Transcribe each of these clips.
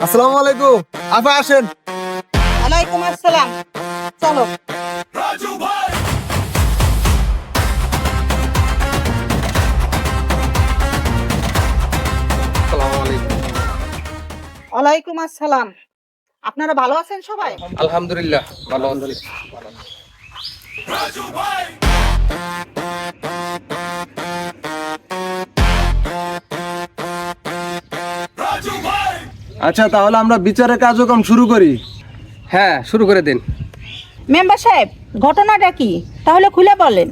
আসসালামু আলাইকুম আপা, আসেন। ওয়ালাইকুম আসসালাম। চলো। ওয়ালাইকুম আসসালাম। আপনারা ভালো আছেন সবাই? আলহামদুলিল্লাহ ভালো। আচ্ছা, তাহলে আমরা বিচারের কার্যক্রম শুরু করি। হ্যাঁ, শুরু করে দিন। মেম্বার সাহেব, ঘটনাটা কি তাহলে খুলে বলেন।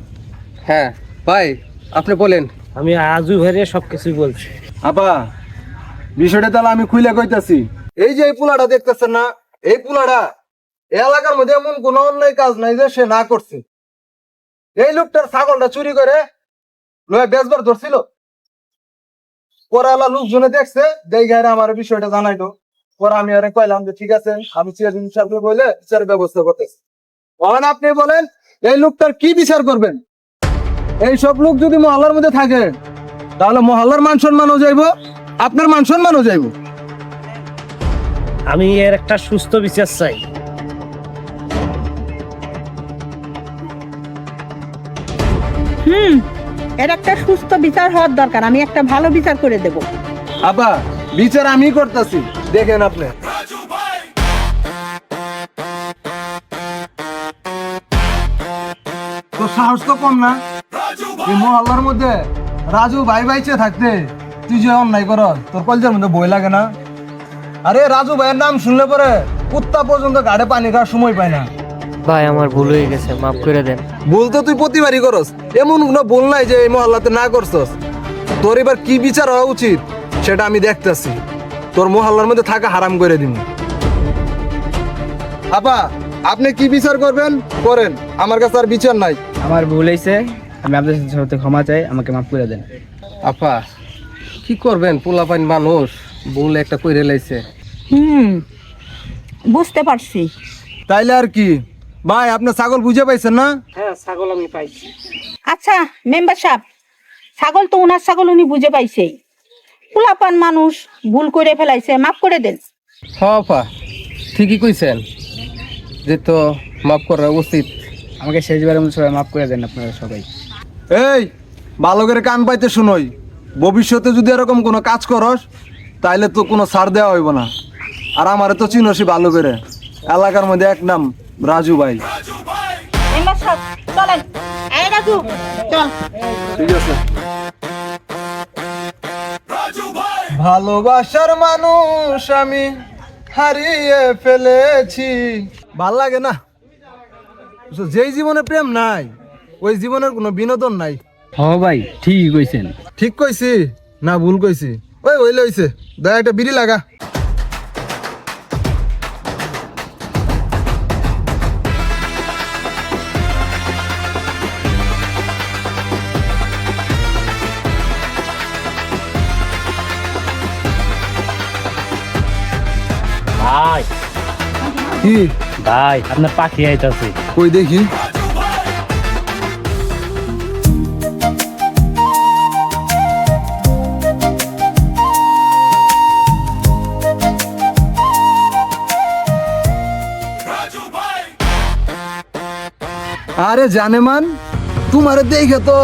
হ্যাঁ ভাই, আপনি বলেন। আমি আজু ভাইরে সবকিছু বলছি। আপা, বিষয়টা তাহলে আমি খুলে কইতাছি। এই যে এই পোলাটা দেখতেছেন না, এই পোলাটা এই এলাকার মধ্যে এমন কোনো অন্যায় কাজ নাই যে সে না করছে। এই লোকটার ছাগলটা চুরি করে লয়ে বেচবার ধরছিল। পরে আলা লোকজনে দেখছে, দেখে আমার বিষয়টা জানাইলো। পরে আমি আরে কইলাম যে ঠিক আছে, আমি চেয়ারম্যান সাহেবকে বলে বিচারের ব্যবস্থা করতেছি। এখন আপনি বলেন, এই লোকটার কি বিচার করবেন? এই সব লোক যদি মহল্লার মধ্যে থাকে, তাহলে মহল্লার মান সম্মানও যাইব, আপনার মান সম্মানও যাইব। আমি এর একটা সুস্থ বিচার চাই। এর একটা সুস্থ বিচার হওয়ার দরকার। আমি একটা ভালো বিচার করে দেব। আপা, বিচার আমি করতেছি, দেখেন আপনি। তো সাহস তো কম না, এই মহল্লার মধ্যে রাজু ভাই ভাইচে থাকতে তুই যে অন্যায় কর, তোর কলজের মধ্যে বই লাগে না? আরে রাজু ভাইয়ের নাম শুনলে পরে কুত্তা পর্যন্ত গাড়ে পানি খাওয়ার সময় পায় না। ভাই আমার ভুল হয়ে গেছে, মাফ করে দেন। ভুল তো তুই প্রতিবারই করস, এমন কোনো ভুল নাই যে এই মহল্লাতে না করছস। তোর এবার কি বিচার হওয়া উচিত সেটা আমি দেখতেছি। তোর মহল্লার মধ্যে থাকা হারাম করে দিব। আপা, আপনি কি বিচার করবেন করেন, আমার কাছে আর বিচার নাই। আমার ভুল হয়েছে, আমি আপনাদের সাথে ক্ষমা চাই, আমাকে মাফ করে দেন। আপা, কি করবেন, পোলাপাইন মানুষ, ভুল একটা কইরে লাইছে। বুঝতে পারছি। তাইলে আর কি ভাই, আপনি ছাগল বুঝে পাইছেন না? হ্যাঁ, ছাগল আমি পাইছি। আচ্ছা মেম্বার সাহেব, ছাগল তো উনার ছাগল, উনি বুঝে পাইছে। পোলাপান মানুষ ভুল করে ফেলাইছে, মাফ করে দেন। হ্যাঁ আপা, ঠিকই কইছেন, যে তো মাফ করা উচিত। আমাকে শেষবারের মতো সবাই মাফ করে দেন আপনারা সবাই। এই ভালো করে কান পাইতে শুনোই, ভবিষ্যতে যদি এরকম কোনো কাজ করস তাইলে তো কোনো ছাড় দেওয়া হইব না। আর আমারে তো চিনসি ভালো করে, এলাকার মধ্যে এক নাম রাজু ভাই। মেম্বার সাহেব চলেন। এই রাজু, চল। ঠিক আছে। ভালোবাসার মানুষ আমি হারিয়ে ফেলেছি। ভাল লাগে না, যেই জীবনে প্রেম নাই ওই জীবনের কোনো বিনোদন নাই। হ্যাঁ ভাই, ঠিকই কইছেন। ঠিক কইছি না ভুল কইছি? ওই ওই লইছে, দয়া একটা বিড়ি লাগা। ভাই কি ভাই, আপনার পাখি আইতাছে। কই দেখি। আরে জানে মান, তোমারে দেখে তো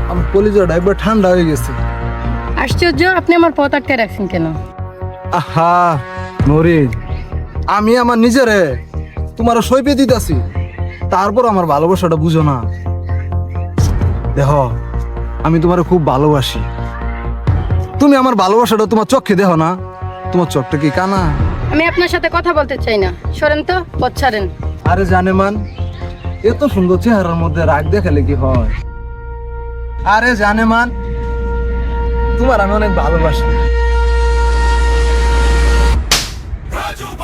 আমার কলিজাটা একবার ঠান্ডা হয়ে গেছে। আশ্চর্য, আপনি আমার পথ আটকে রাখছেন কেন? আহা নরিন, আমি আমার নিজেরে তোমার সইপে দিতেছি, তারপর আমার ভালোবাসাটা বুঝো না। দেখো, আমি তোমার খুব ভালোবাসি। তুমি আমার ভালোবাসাটা তোমার চোখে দেখো না? তোমার চোখটা কি কানা? আমি আপনার সাথে কথা বলতে চাই না, সরেন তো, পথ ছাড়েন। আরে জানে মান, এত সুন্দর চেহারার মধ্যে রাগ দেখালে কি হয়? আরে জানে মান, তোমার আমি অনেক ভালোবাসি।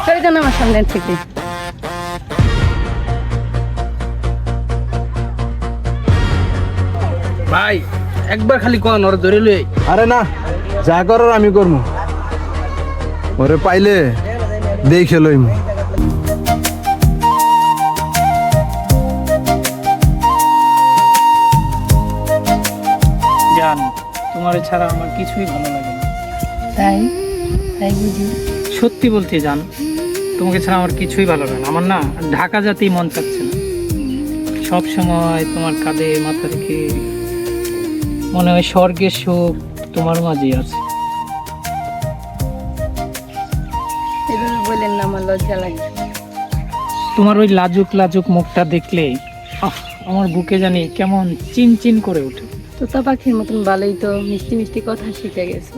সরে যান আমার সামনে থেকে। ভাই একবার খালি কোন ওর ধরে লই। আরে না, যা করার আমি করবো, ওরে পাইলে দেখে লইমু। জান, তোমার ছাড়া আমার কিছুই ভালো লাগে না। তাই তাই বুঝি। সত্যি বলছি জান, তোমাকে ছাড়া আমার কিছুই ভালো লাগে না। আমার না ঢাকা যেতেই মন চাচ্ছে না। সব সময় তোমার কাঁধে মাথা রেখে মনে হয় স্বর্গের সুখ তোমার মাঝেই আছে। এভাবে বললেন না, আমার লজ্জা লাগে। তোমার ওই লাজুক লাজুক মুখটা দেখলে আমার বুকে জানি কেমন চিনচিন করে ওঠে। তোতা পাখির মতন ভালোই তো মিষ্টি মিষ্টি কথা শিখে গেছে।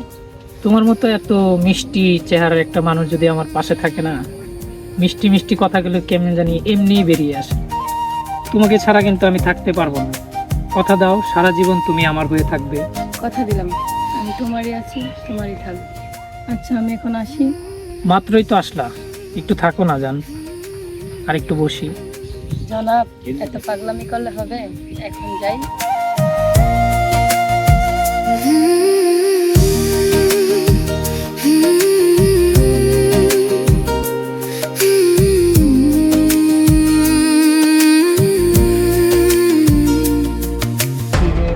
তোমার মতো এত মিষ্টি চেহারার একটা মানুষ যদি আমার পাশে থাকে না, মিষ্টি মিষ্টি কথাগুলো কেমন জানি এমনিই বেরিয়ে আসে। তোমাকে ছাড়া কিন্তু আমি থাকতে পারবো না। কথা দাও, সারা জীবন তুমি আমার হয়ে থাকবে। কথা দিলাম, আমি তোমারই আছি, তোমারই থাকবো। আচ্ছা, আমি এখন আসি। মাত্রই তো আসলা, একটু থাকো না জান, আর একটু বসি। জনাব, এত পাগলামি করলে হবে? এখন যাই।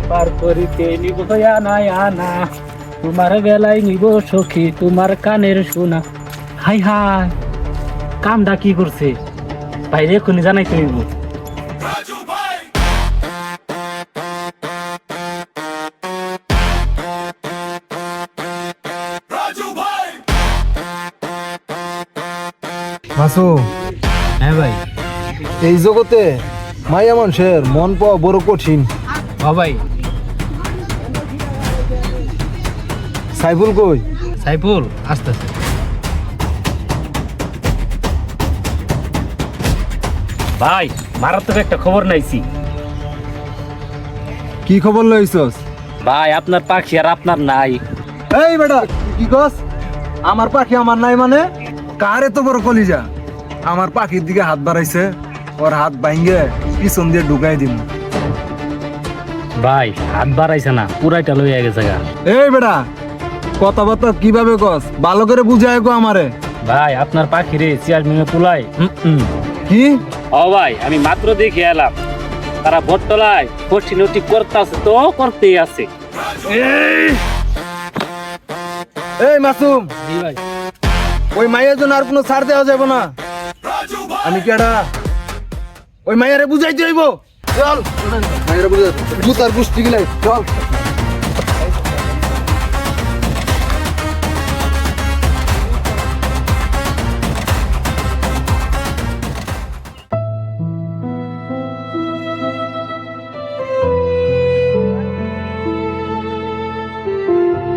পার করিতে নিব আনা আনা, তোমার বেলায় নিব সখী তোমার কানের শোনা। হাই হাই, কামটা কি করছে বাইরে এক্ষুনি জানাইতে হইব। মাসু, হ্যাঁ ভাই। এই জগতে মাইয়া মানুষের মন পাওয়া বড় কঠিন। ও ভাই, সাইফুল কই? সাইফুল আসতেছে। ভাই, মারাত্মক একটা খবর নাইছি। কি খবর লইছস? ভাই, আপনার পাখি আর আপনার নাই। এই বেটা, কি কস? আমার পাখি আমার নাই মানে? কার এত বড় কলিজা? আমার পাখির দিকে হাত বাড়াইছে, ওর হাত ভাঙ্গে পিছন দিয়ে ঢুকাই দিন। ভাই, হাত বাড়াইছে না, পুরাইটা লইয়া গেছে গা। এই বেটা, কথাবার্তা কিভাবে কস? ভালো করে বুঝায় গো আমারে। ভাই, আপনার পাখি রে চেয়ারম্যানে পুলাই। কি? ও ভাই, আমি মাত্র দেখে এলাম, তারা ভোটতলায় পশ্চি নটি করতে আছে, তো করতেই আছে। এই মাসুম, জি ভাই। ওই মাইয়ের জন্য আর কোনো ছাড় দেওয়া যাবে না। আমি কেডা? ওই মাইয়ারে বুঝাইতে হইব। চল, মাইয়ারে বুঝাই জুতার গুষ্টি গিলাই চল।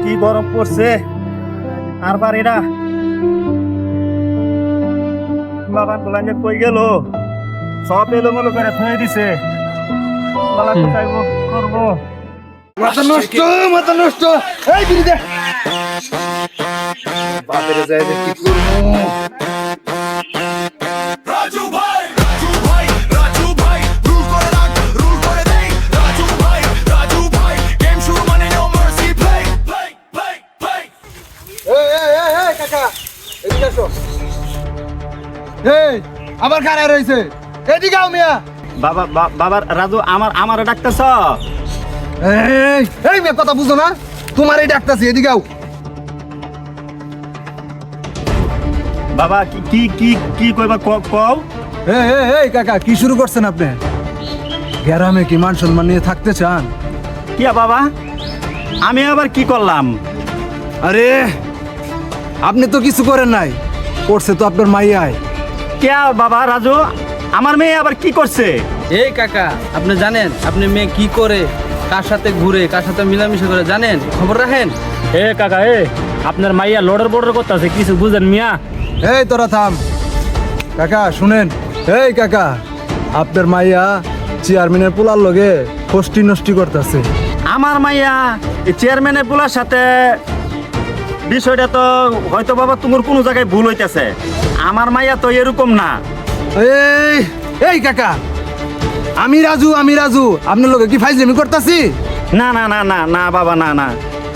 কি গরম পড়ছে আর বাড়িরা বাগান গুলা যে কই গেল, সব এলোমেলো করে থয়ে দিছে। বালা কোথায় করবো? মাথা নষ্ট, মাথা নষ্ট। এই বিড়ি দে। বাপেরে যায় যে কি করবো? আবার খারাপ রয়েছে, এদিকে আও মিয়া। বাবা বাবার রাজু আমার ডাকতেছ? এই মেয়ে কথা বুঝো না? তোমার এই ডাক্তারছি, এদিকে আও। বাবা কি কি কি কইবা কও? এই কাকা, কি শুরু করছেন আপনি? গ্রামে কি মান সম্মান নিয়ে থাকতে চান? কিয়া বাবা, আমি আবার কি করলাম? আরে আপনি তো কিছু করেন নাই, করছে তো আপনার মাইয়ায়। কিয়া বাবা রাজু, আমার মেয়ে আবার কি করছে? এই কাকা, আপনি জানেন আপনি মেয়ে কি করে, কার সাথে ঘুরে, কার সাথে মিলামিশা করে, জানেন? খবর রাখেন। এ কাকা, আপনার মাইয়া লড়ার বর্ডার করতেছে, কিছু বুঝেন মিয়া? এই তোরা থাম। কাকা শুনেন, এই কাকা, আপনার মাইয়া চেয়ারম্যানের পোলার লগে ফষ্টি নষ্টি করতেছে। আমার মাইয়া চেয়ারম্যানের পোলার সাথে, বিষয়টা তো হয়তো বাবা তোমার কোনো জায়গায় ভুল হইতেছে। আমার মাইয়া তো এরকম না। এই কাকা, আমি রাজু আপনার লগে কি ফাইজলামি করতেছি? না না না না না বাবা, না না,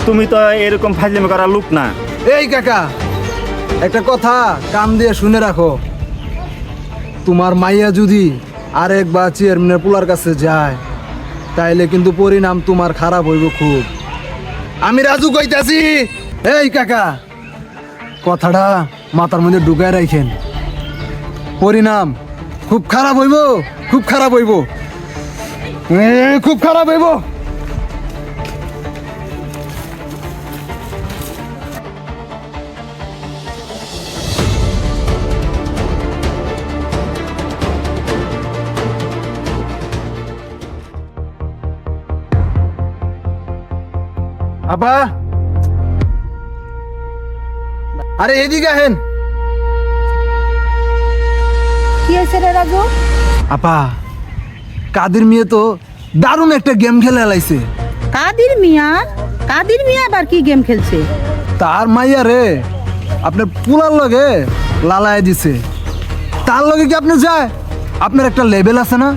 তুমি তো এরকম ফাজলামি করার লোক না। এই কাকা, একটা কথা কান দিয়ে শুনে রাখো, তোমার মাইয়া যদি আরেকবার চেয়ারম্যানের পোলার কাছে যায়, তাইলে কিন্তু পরিণাম তোমার খারাপ হইব খুব। আমি রাজু কইতাছি। এই কাকা, কথাটা মাথার মধ্যে ঢুকায় রাখেন, পরিণাম খুব খারাপ হইব, খুব খারাপ হইব, খুব খারাপ হইব। আপা, আরে এদিকে আহেন। কি হয়েছে রে রাজু? আপা, কাদের মেয়ে তো দারুণ একটা গেম খেলে লাইছে। কাদির মিয়া? কাদির মিয়া আবার কি গেম খেলছে? তার মাইয়া রে আপনার পুলার লগে লালায় দিছে। তার লগে কি আপনি যায়? আপনার একটা লেভেল আছে না,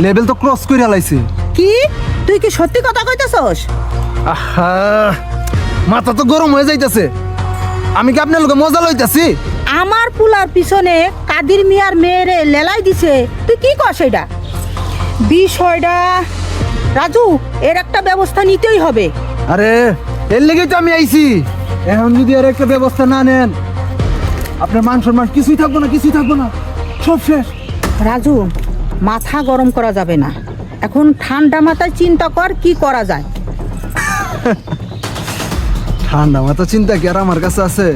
লেভেল তো ক্রস করে লাইছে। কি তুই কি সত্যি কথা কইতেছস? আহা, মাথা তো গরম হয়ে যাইতেছে। আমি কি আপনার লগে মজা লইতাছি? আমার পুলার পিছনে কাদির মিয়ার মেয়েরে লেলাই দিছে, তুই কি কস এটা? বিষয়টা রাজু, এর একটা ব্যবস্থা নিতেই হবে। আরে এর লেগেই তো আমি আইছি। এখন যদি আর একটা ব্যবস্থা না নেন, আপনার মান সম্মান কিছুই থাকবো না, কিছুই থাকবো না, সব শেষ। রাজু, মাথা গরম করা যাবে না, এখন ঠান্ডা মাথায় চিন্তা কর কি করা যায়। ঠান্ডা মাথা চিন্তা কি আর আমার কাছে আছে?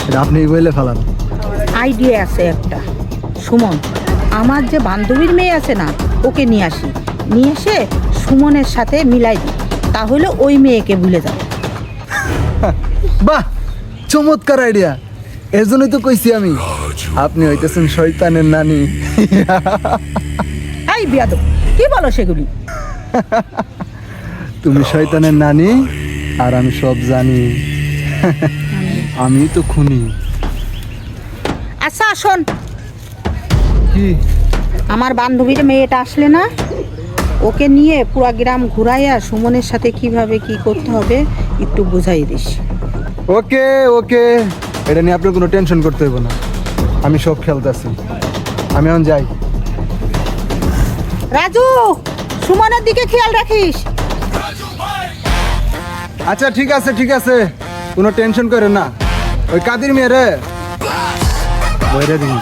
এটা আপনি বলে ফেলান। আইডিয়া আছে একটা। সুমন, আমার যে বান্ধবীর মেয়ে আছে না, ওকে নিয়ে আসি, নিয়ে এসে সুমনের সাথে মিলাই দিই, তাহলে ওই মেয়েকে ভুলে যাবে। বাহ, চমৎকার আইডিয়া। এর জন্যই তো কইছি আমি, আপনি হইতেছেন শয়তানের নানি। এই বিয়াদব, কি বলো সেগুলি? তুমি শয়তানের নানি আর আমি সব জানি। আমি তো খুনি। আচ্ছা শোন, কি? আমার বান্ধবীর মেয়েটা আসলে না, ওকে নিয়ে পুরা গ্রাম ঘুরাইয়া সুমনের সাথে কিভাবে কি করতে হবে একটু বুঝাই দিস। ওকে ওকে, এটা নিয়ে আপনার কোনো টেনশন করতে হবে না, আমি সব খেলতেছি। আমি এখন যাই। রাজু, সুমনের দিকে খেয়াল রাখিস। আচ্ছা ঠিক আছে, ঠিক আছে, কোনো টেনশন করেন না। ওই কাদির মেয়ে রে বইরে দিন।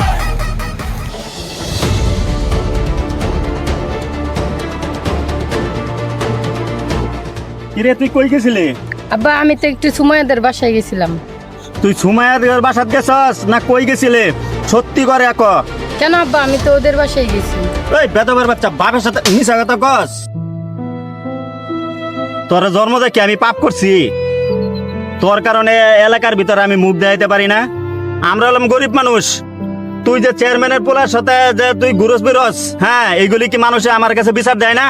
কিরে তুই কই গেছিলি? আব্বা, আমি তো একটু সুমাইয়াদের বাসায় গেছিলাম। তুই সুমাইয়ার বাসাত গেছস না কই গেছিলে? সত্যি করে এক। কেন আব্বা, আমি তো ওদের বাসায় গেছি। ওই বেদবের বাচ্চা, বাপের সাথে মিশা কথা কস? তোর জন্ম দেখে আমি পাপ করছি? তোর কারণে এলাকার ভিতরে আমি মুখ দেখাইতে পারি না। আমরা হলাম গরিব মানুষ। তুই যে চেয়ারম্যানের পোলার সাথে যে তুই ঘুরস বেরোস, হ্যাঁ, এইগুলি কি মানুষে আমার কাছে বিচার দেয় না?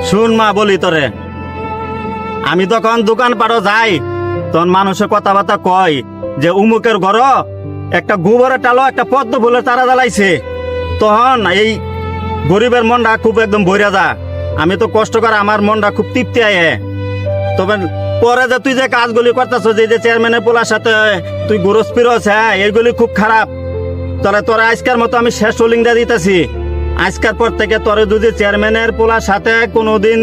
শুন মা, বলি তোরে, আমি তখন দোকান পাড়ো যাই, তখন মানুষের কথাবার্তা কয় যে উমুকের ঘর একটা গোবরের টালো একটা পদ্ম ফুলের তারা জ্বালাইছে। তখন এই গরিবের মনটা খুব একদম ভইরা যা। আমি তো কষ্ট করে আমার মনটা খুব তৃপ্তি আয়ে। তবে পরে যে তুই যে কাজগুলি করতেছ, যে চেয়ারম্যানের পোলার সাথে তুই ঘুরস ফিরস, হ্যাঁ, এইগুলি খুব খারাপ। তাহলে তোরা আজকের মতো আমি শেষ রোলিং দিয়ে দিতেছি। আজকের পর থেকে তোরে যদি চেয়ারম্যানের পোলার সাথে কোনোদিন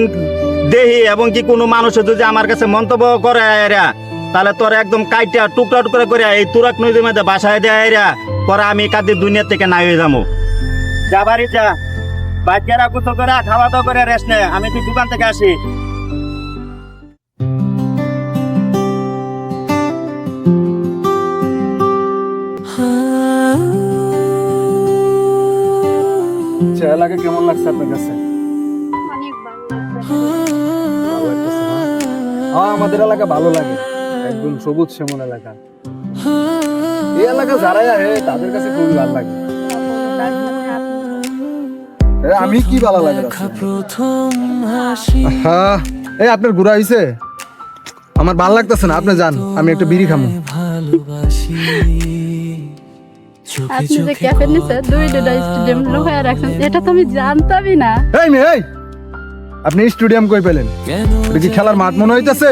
দেহি এবং কি কোনো মানুষের যদি আমার কাছে মন্তব্য করে এরা, তাহলে তোর একদম কাইটা টুকরা টুকরা করে এই তুরাক নদীর মধ্যে বাসায় দেয় এরা, পরে আমি কাদের দুনিয়া থেকে নাই হয়ে যাবো। যা বাড়ি যা, বাচ্চারা কুতো করে খাওয়া দাওয়া করে রেস্ট নে, আমি তুই দোকান থেকে আসি। এলাকা কেমন লাগছে আপনার কাছে? ভালো লাগতেছে না? হ্যাঁ, আমাদের এলাকা ভালো লাগে, একদম সবুজ শ্যামল এলাকা। এই এলাকা যারাই আহে তাদের কাছে খুবই ভালো লাগে। আমি কি ভালো লাগে? হ্যাঁ, এই আপনার ঘোরা হয়েছে? আমার ভালো লাগতেছে না, আপনি যান, আমি একটা বিড়ি খামো। আপনি যে ক্যাফে নিচে দুইটা স্টেডিয়াম লোহায় রাখছেন, এটা তো আমি জানতামই না। এই মেয়ে, এই আপনি স্টেডিয়াম কই পেলেন? এটা কি খেলার মাঠ মনে হইতেছে?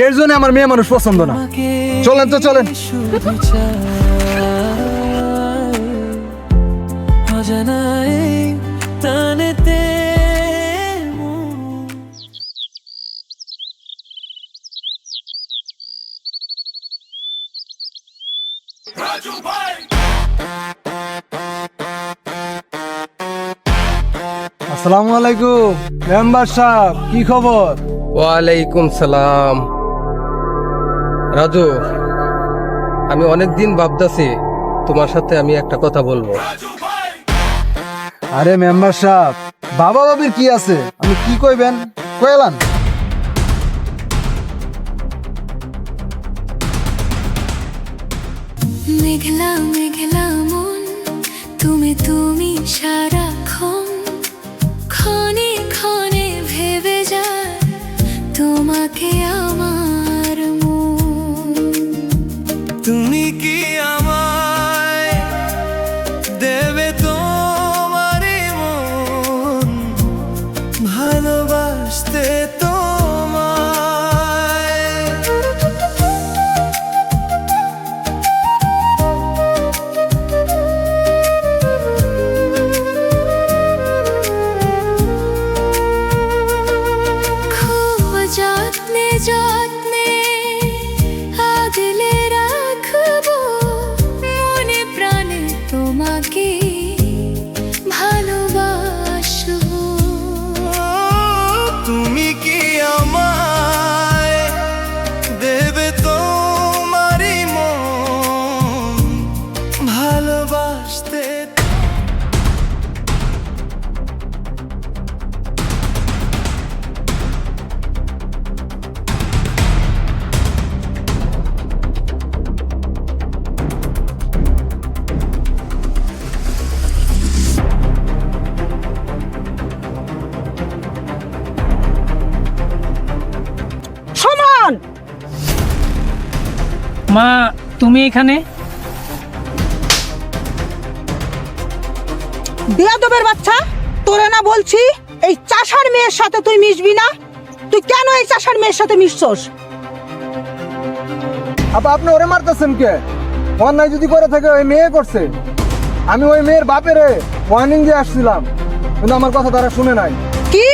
এর জন্য আমার মেয়ে মানুষ পছন্দ না। চলেন তো, চলেন। আসসালামু আলাইকুম মেম্বার সাহেব, কি খবর? ওয়ালাইকুম সালাম। রাজু, আমি অনেকদিন ভাবতেছি তোমার সাথে আমি একটা কথা বলবো। আরে মেম্বার সাহেব, বাবা বাবির কি আছে, আমি কি কইবেন কইলাম। মেঘলা মেঘলা মন, তুমি তুমি সারাক্ষণ, ক্ষণে ক্ষণে ভেবে যায় তোমাকে আমার মন। তুমি কি আমায় দেবে তোমারই মন, ভালোবাসতে তোমায়। খুব যত্নে যত্নে আগলে রাখবো, মনে প্রাণে তোমাকে ভালোবাসবো। তুমি কি আমায় দেবে তোমারই মন, ভালোবাসতে। সুমন, মা তুমি এখানে? বেয়াদবের বাচ্চা, তোরে না বলছি এই চাষার মেয়ের সাথে তুই মিশবি না? তুই কেন এই চাষার মেয়ের সাথে মিশছস? আপা, আপনি ওরে মারতেছেন কে? অন্যায় যদি করে থাকে ওই মেয়ে করছে। আমি ওই মেয়ের বাপেরে ওয়ার্নিং দিয়ে আসছিলাম, কিন্তু আমার কথা তারা শুনে নাই। কি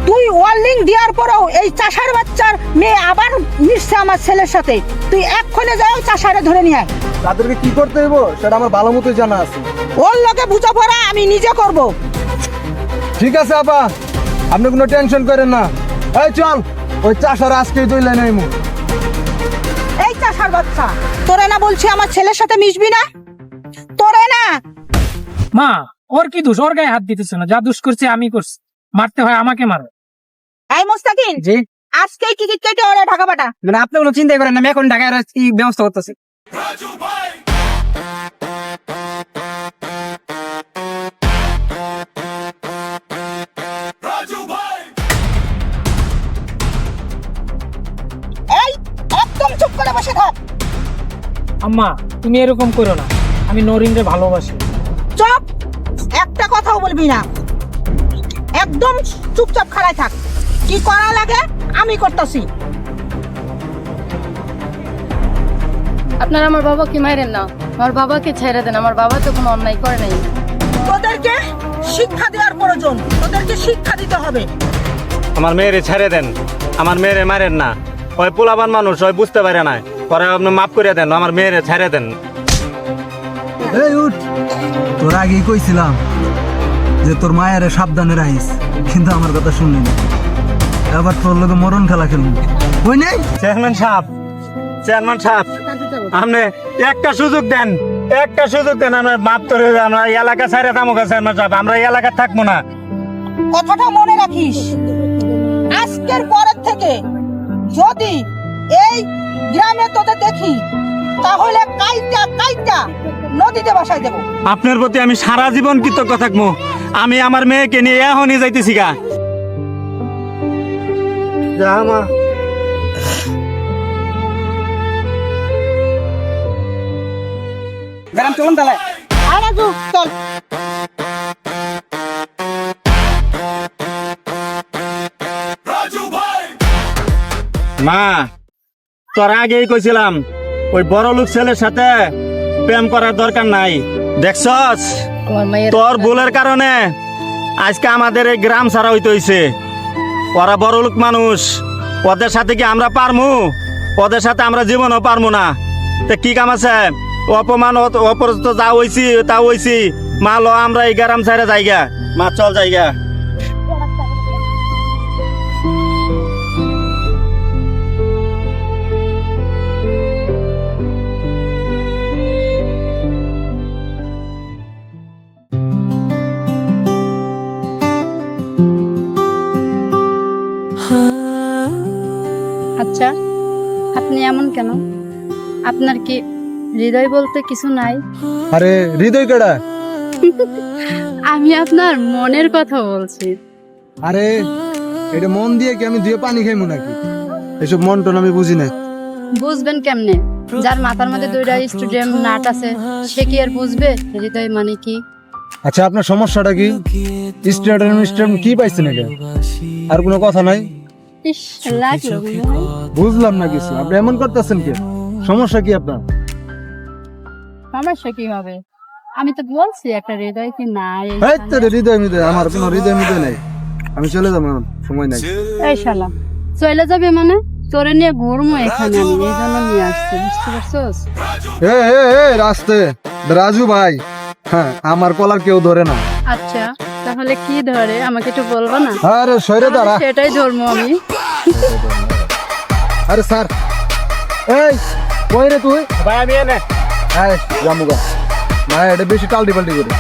তুই ওয়ার্নিং দেওয়ার পরেও এই চাষার বাচ্চার মেয়ে আবার মিশছে আমার ছেলের সাথে? তুই এক্ষণে যাও চাষারে ধরে নিয়ে আয়। তাদেরকে কি করতে হইব সেটা আমার ভালো মতোই জানা আছে। ওর লোকে বুঝাপড়া আমি নিজে করব। ঠিক আছে আপা, আপনি কোনো টেনশন করেন না। এই চল, ওই চাষার আজকেই দইলে নেইমু। এই চাষার বাচ্চা, তোরে না বলছি আমার ছেলের সাথে মিশবি না? তোরে না। মা ওর কি দোষ? ওর গায়ে হাত দিতেছ না, যা দোষ করছে আমি করছি, মারতে হয় আমাকে মারো। এই মুস্তাকিন, জি আজকেই টিকিট কেটে ওরে ঢাকা পাঠা। মানে আপনি কোনো চিন্তাই করেন না, আমি এখন ঢাকায় কি ব্যবস্থা করতেছি। এই একদম চুপ করে বসে থাক। আম্মা তুমি এরকম করো না, আমি নরিনরে ভালোবাসি। চুপ, একটা কথাও বলবি না, একদম চুপচাপ খাড়ায় থাক। কি করা লাগে আমি করতেছি। আপনারা আমার বাবাকে মাইরেন না, আমার বাবাকে ছেড়ে দেন, আমার বাবা তো কোনো অন্যায় করে নাই। তোদেরকে শিক্ষা দেওয়ার প্রয়োজন, তোদেরকে শিক্ষা দিতে হবে। আমার মেয়েরে ছেড়ে দেন, আমার মেয়েরে মারেন না। ওই পোলাবান মানুষ, ওই বুঝতে পারে না, পরে আপনি মাফ করে দেন, আমার মেয়েরে ছেড়ে দেন। এই উঠ, তোর আগেই কইছিলাম যে তোর মায়ের সাবধানে রাখিস, কিন্তু আমার কথা শুনলি না। এবার তোর লোকে মরণ খেলা খেলবি, ওই নেই। চেয়ারম্যান সাহেব, চেয়ারম্যান সাহেব, আপনি একটা সুযোগ দেন, একটা সুযোগ দেন, আমরা মাফ করে দেন। আমরা এই এলাকা ছেড়ে দামো চেয়ারম্যান সাহেব, আমরা এই এলাকা থাকবো না। কথাটা মনে রাখিস, আজকের পরের থেকে যদি এই গ্রামে তোদের দেখি তাহলে কাইটা কাইটা নদীতে বসাই দেব। আপনার প্রতি আমি সারা জীবন কৃতজ্ঞ থাকবো। আমি আমার মেয়েকে নিয়ে এখনই যাইতেছি গা। যা মা। ম্যাডাম চলুন তাহলে। আর রাজু চল। মা, তোর আগেই কইছিলাম ওই বড় লোক ছেলের সাথে প্রেম করার দরকার নাই। দেখছস, আমার মায়ের তোর ভুলের কারণে আজকে আমাদের এই গ্রাম ছাড়া হইতে হইছে। ওরা বড় লোক মানুষ, ওদের সাথে কি আমরা পারমু? ওদের সাথে আমরা জীবনও পারমু না। তো কি কাম আছে, অপমান অপরস্ত যা হইছি তা হইছি মা লো আমরা এই গ্রাম ছাড়া যাইগা মা চল যাইগা আচ্ছা, আপনি এমন কেন? আপনার কি হৃদয় বলতে কিছু নাই? আরে হৃদয় কেডা? আমি আপনার মনের কথা বলছি। আরে এটা মন দিয়ে কি আমি দুয়ে পানি খাইমু নাকি? এসব মন টন আমি বুঝি না। বুঝবেন কেমনে? যার মাথার মধ্যে দুইটা স্টুডিয়াম নাট আছে সে কি আর বুঝবে হৃদয় মানে কি? আচ্ছা আপনার সমস্যাটা কি? স্টেডিয়াম কি পাইছেন এটা? আর কোনো কথা নাই? ইস, লাগলো মনে হয়। বুঝলাম না কিছু। আপনি এমন করতেছেন কি? সমস্যা কি আপনার? সমস্যা কি হবে? আমি তো বলছি একটা হৃদয় কি নাই। এই তো হৃদয় মিদয়, আমার কোনো হৃদয় মিদয় নাই। আমি চলে যাবো এখন, সময় নাই। এই শালা চলে যাবে মানে? তোরে নিয়ে ঘুরমো এখানে, আমি এই জন্য নিয়ে আসছি, বুঝতে পারছোস? রাস্তে রাজু ভাই, হ্যাঁ আমার কলার কেউ ধরে না। আচ্ছা তাহলে কি ধরে আমাকে একটু বলবো না? আরে সরে দাঁড়া। সেটাই ধরবো আমি। আরে স্যার, এই কই রে তুই? ভাই আমি এনে এই জামুগা না, এটা বেশি টালটি পাল্টি করে।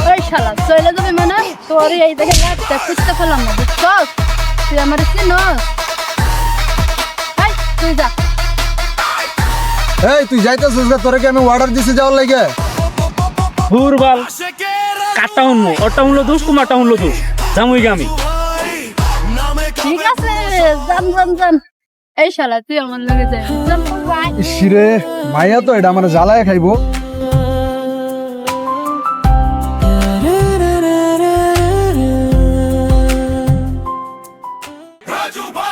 ওই শালা চলে যাবে মানে? তোর এই দেখে লাগতে খুঁজতে পেলাম না, বুঝছস? তুই আমার চিনস? এই তুই যা। এই তুই যাইতেছিস না? তোরে কি আমি অর্ডার দিছি যাওয়ার লাগে? ভুরবাল কাটা উনমো ওটা উনলো দোষ কুমারটা উনলো দোষ জামুই গামি ঠিক আছে, জান জান জান। এই শালা তুই আমার লগে যা। চল ভাই। ইসিরে মাইয়া তো এটা আমার জ্বালায় খাইবো। রাজু ভাই